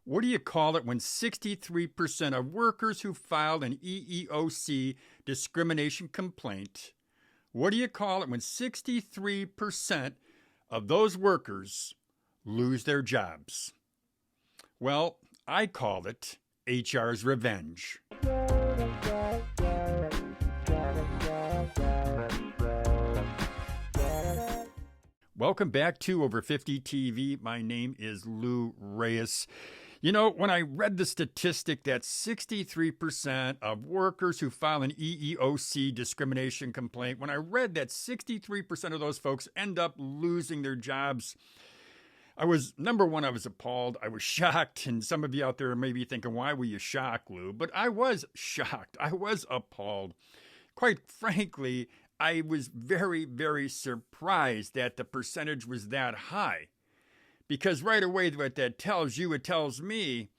What do you call it when 63% of workers who filed an EEOC discrimination complaint, what do you call it when 63% of those workers lose their jobs? Well, I call it HR's revenge. Welcome back to Over 50 TV. My name is Lou Reyes. You know, when I read the statistic that 63% of workers who file an EEOC discrimination complaint, when I read that 63% of those folks end up losing their jobs, number one, I was appalled. I was shocked. And some of you out there may be thinking, why were you shocked, Lou? But I was shocked. I was appalled. Quite frankly, I was very, very surprised that the percentage was that high. Because right away, what that tells you, it tells me,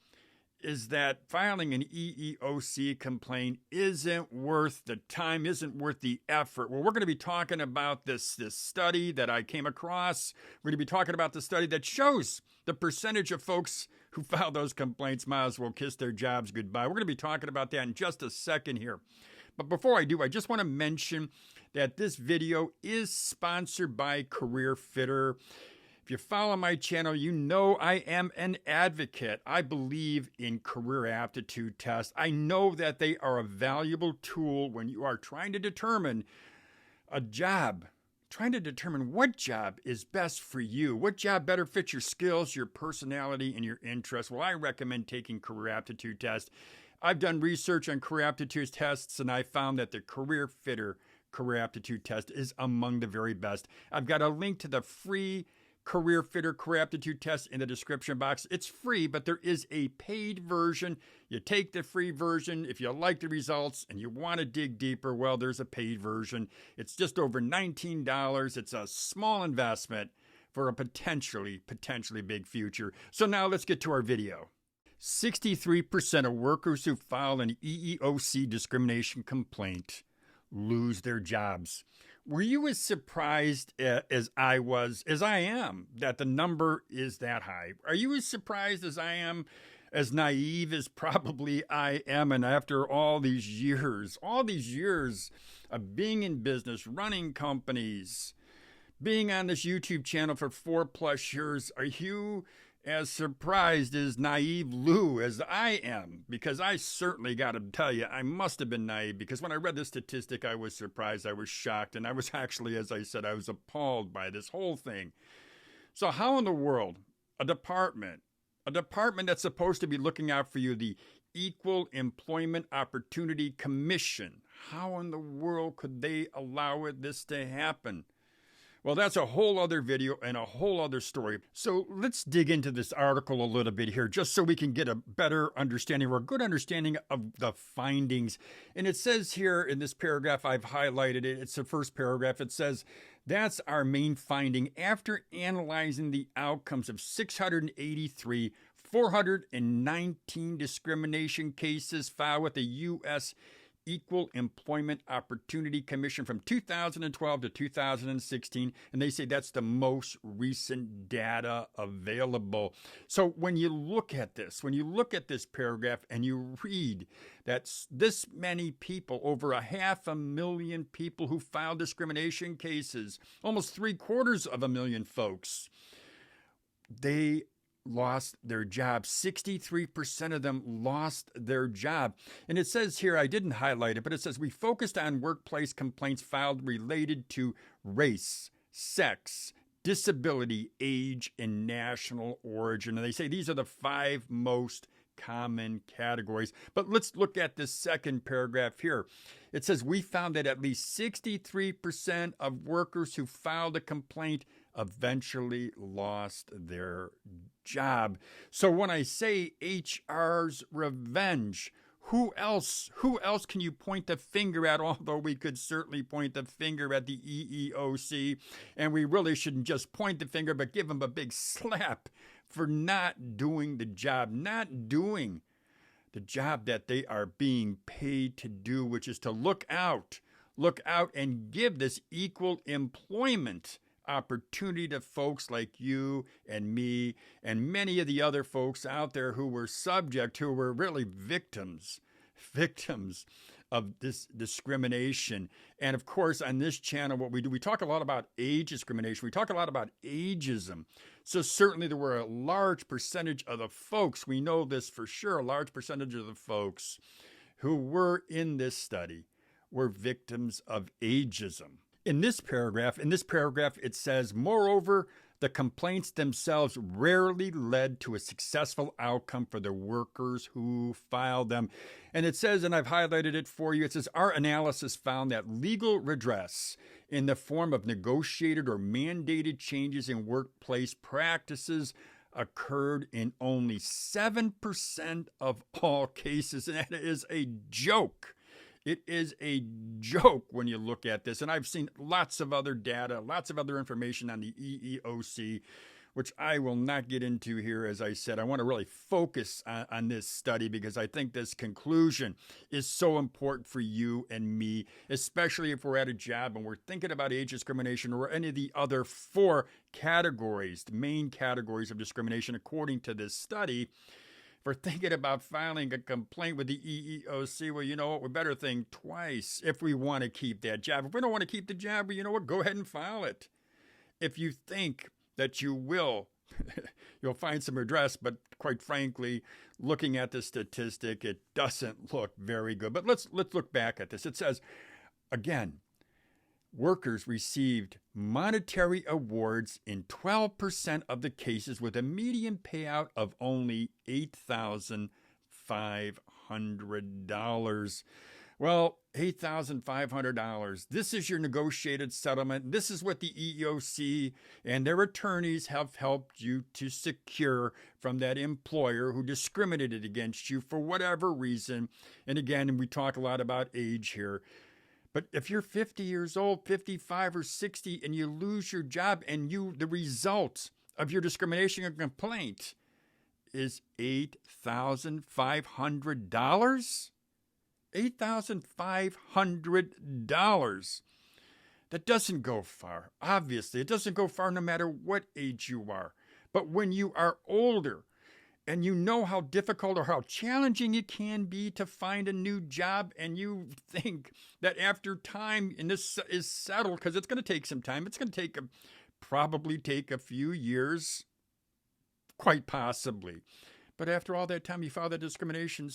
is that filing an EEOC complaint isn't worth the time, isn't worth the effort. Well, we're going to be talking about this study that I came across. We're going to be talking about the study that shows the percentage of folks who file those complaints might as well kiss their jobs goodbye. We're going to be talking about that in just a second here. But before I do, I just want to mention that this video is sponsored by Career Fitter. If you follow my channel, you know I am an advocate. I believe in career aptitude tests. I know that they are a valuable tool when you are trying to determine a job, trying to determine what job is best for you, what job better fits your skills, your personality, and your interests. Well, I recommend taking career aptitude tests. I've done research on career aptitude tests, and I found that the Career Fitter career aptitude test is among the very best. I've got a link to the free Career Fitter career aptitude test in the description box. It's free, but there is a paid version. You take the free version. If you like the results and you want to dig deeper, well, there's a paid version. It's just over $19. It's a small investment for a potentially big future. So now let's get to our video. 63% of workers who file an EEOC discrimination complaint lose their jobs. Were you as surprised as I am, that the number is that high? Are you as surprised as I am, as naive as probably I am? And after all these years of being in business, running companies, being on this YouTube channel for 4+ years, are you as surprised as naive Lou as I am? Because I certainly got to tell you, I must have been naive, because when I read this statistic, I was surprised, I was shocked, and I was actually, as I said, I was appalled by this whole thing. So how in the world, a department that's supposed to be looking out for you, the Equal Employment Opportunity Commission, how in the world could they allow this to happen? Well, that's a whole other video and a whole other story. So let's dig into this article a little bit here, just so we can get a better understanding or a good understanding of the findings. And it says here in this paragraph, I've highlighted it. It's the first paragraph. It says, that's our main finding after analyzing the outcomes of 419 discrimination cases filed with the U.S. Equal Employment Opportunity Commission from 2012 to 2016, and they say that's the most recent data available. So when you look at this paragraph and you read that this many people, over 500,000 people who filed discrimination cases, almost 750,000 folks, they lost their job. 63% of them lost their job. And it says here, I didn't highlight it, but it says, we focused on workplace complaints filed related to race, sex, disability, age, and national origin. And they say these are the 5 most common categories. But let's look at this second paragraph here. It says, we found that at least 63% of workers who filed a complaint eventually lost their job. So when I say HR's revenge, who else can you point the finger at? Although we could certainly point the finger at the EEOC, and we really shouldn't just point the finger, but give them a big slap for not doing the job that they are being paid to do, which is to look out and give this equal employment opportunity to folks like you and me and many of the other folks out there who were who were really victims of this discrimination. And of course, on this channel, what we do, we talk a lot about age discrimination. We talk a lot about ageism. So certainly there were a large percentage of the folks, we know this for sure, a large percentage of the folks who were in this study were victims of ageism. In this paragraph, it says, moreover, the complaints themselves rarely led to a successful outcome for the workers who filed them. And it says, and I've highlighted it for you, it says, our analysis found that legal redress in the form of negotiated or mandated changes in workplace practices occurred in only 7% of all cases. And that is a joke. It is a joke when you look at this. And I've seen lots of other data, lots of other information on the EEOC, which I will not get into here. As I said, I want to really focus on this study because I think this conclusion is so important for you and me, especially if we're at a job and we're thinking about age discrimination or any of the other 4 categories, the main categories of discrimination according to this study. If we're thinking about filing a complaint with the EEOC, well, you know what? We better think twice if we want to keep that job. If we don't want to keep the job, well, you know what? Go ahead and file it. If you think that you will, you'll find some redress, but quite frankly, looking at the statistic, it doesn't look very good. But let's look back at this. It says, again, workers received monetary awards in 12% of the cases with a median payout of only $8,500. Well, $8,500. This is your negotiated settlement. This is what the EEOC and their attorneys have helped you to secure from that employer who discriminated against you for whatever reason. And again, we talk a lot about age here. But if you're 50 years old, 55 or 60, and you lose your job and the result of your discrimination or complaint is $8,500? $8,500. That doesn't go far. Obviously, it doesn't go far no matter what age you are. But when you are older, and you know how difficult or how challenging it can be to find a new job, and you think that after time, and this is settled because it's going to take some time, it's going to probably take a few years, quite possibly. But after all that time, you file that discrimination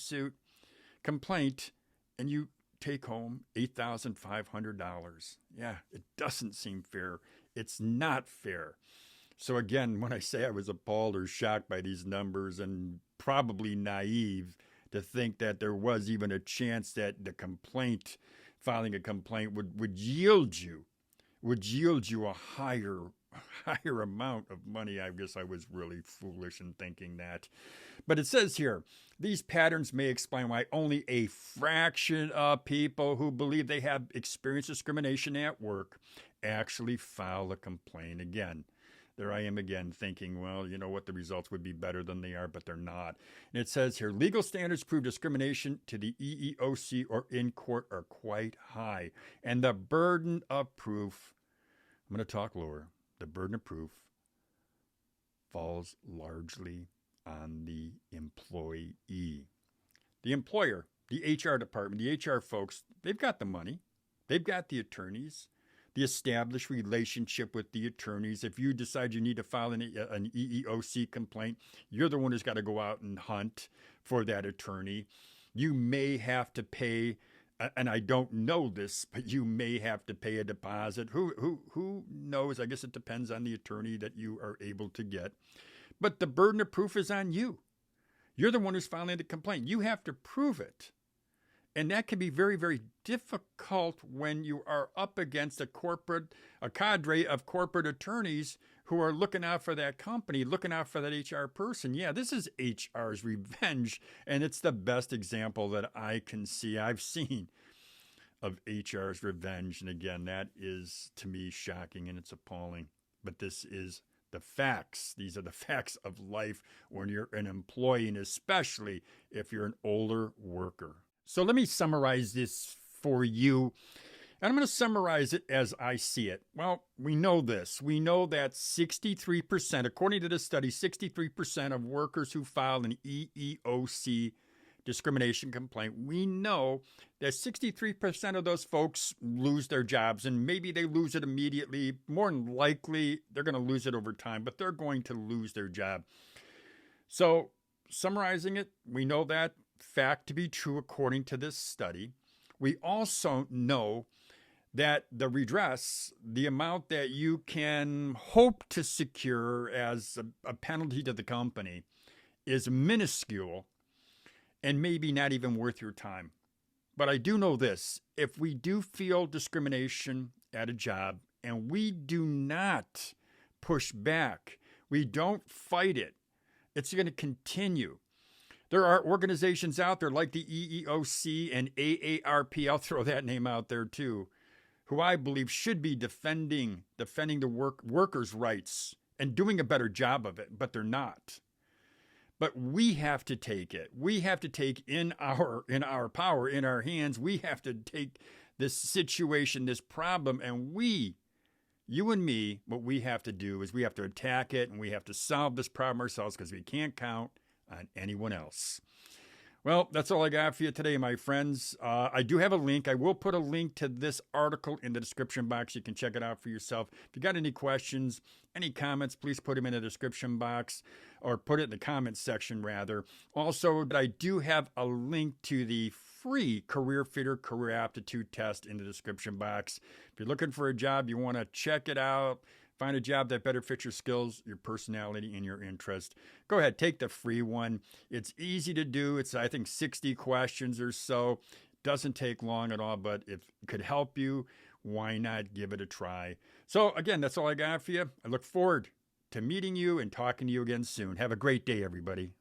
complaint, and you take home $8,500. Yeah, it doesn't seem fair. It's not fair. So again, when I say I was appalled or shocked by these numbers and probably naive to think that there was even a chance that filing a complaint would yield you a higher amount of money, I guess I was really foolish in thinking that. But it says here, these patterns may explain why only a fraction of people who believe they have experienced discrimination at work actually file a complaint. Again, there I am again thinking, well, you know what, the results would be better than they are, but they're not. And it says here, legal standards prove discrimination to the EEOC or in court are quite high. And the burden of proof, I'm going to talk lower, the burden of proof falls largely on the employee. The employer, the HR department, the HR folks, they've got the money. They've got the attorneys, the established relationship with the attorneys. If you decide you need to file an EEOC complaint, you're the one who's got to go out and hunt for that attorney. You may have to pay, and I don't know this, but you may have to pay a deposit. Who knows? I guess it depends on the attorney that you are able to get. But the burden of proof is on you. You're the one who's filing the complaint. You have to prove it. And that can be very, very difficult when you are up against a cadre of corporate attorneys who are looking out for that company, looking out for that HR person. Yeah, this is HR's revenge, and it's the best example that I can see, I've seen, of HR's revenge. And again, that is, to me, shocking and it's appalling. But this is the facts. These are the facts of life when you're an employee, and especially if you're an older worker. So let me summarize this for you. And I'm going to summarize it as I see it. Well, we know this. We know that 63%, according to this study, 63% of workers who file an EEOC discrimination complaint, we know that 63% of those folks lose their jobs, and maybe they lose it immediately. More than likely, they're going to lose it over time, but they're going to lose their job. So, summarizing it, we know that fact to be true according to this study. We also know that the redress, the amount that you can hope to secure as a penalty to the company, is minuscule and maybe not even worth your time. But I do know this: if we do feel discrimination at a job and we do not push back, we don't fight it, it's going to continue. There are organizations out there like the EEOC and AARP, I'll throw that name out there too, who I believe should be defending the workers' rights and doing a better job of it, but they're not. But we have to take it. We have to take in our power, in our hands. We have to take this situation, this problem, and you and me, what we have to do is we have to attack it, and we have to solve this problem ourselves, because we can't count on anyone else. Well, that's all I got for you today, my friends. I do have a link. I will put a link to this article in the description box. You can check it out for yourself. If you got any questions, any comments, please put them in the description box, or put it in the comments section, rather. Also, I do have a link to the free Career Fitter Career Aptitude Test in the description box. If you're looking for a job, you want to check it out, find a job that better fits your skills, your personality, and your interest, go ahead, take the free one. It's easy to do. It's, I think, 60 questions or so. Doesn't take long at all, but if it could help you, why not give it a try? So again, that's all I got for you. I look forward to meeting you and talking to you again soon. Have a great day, everybody.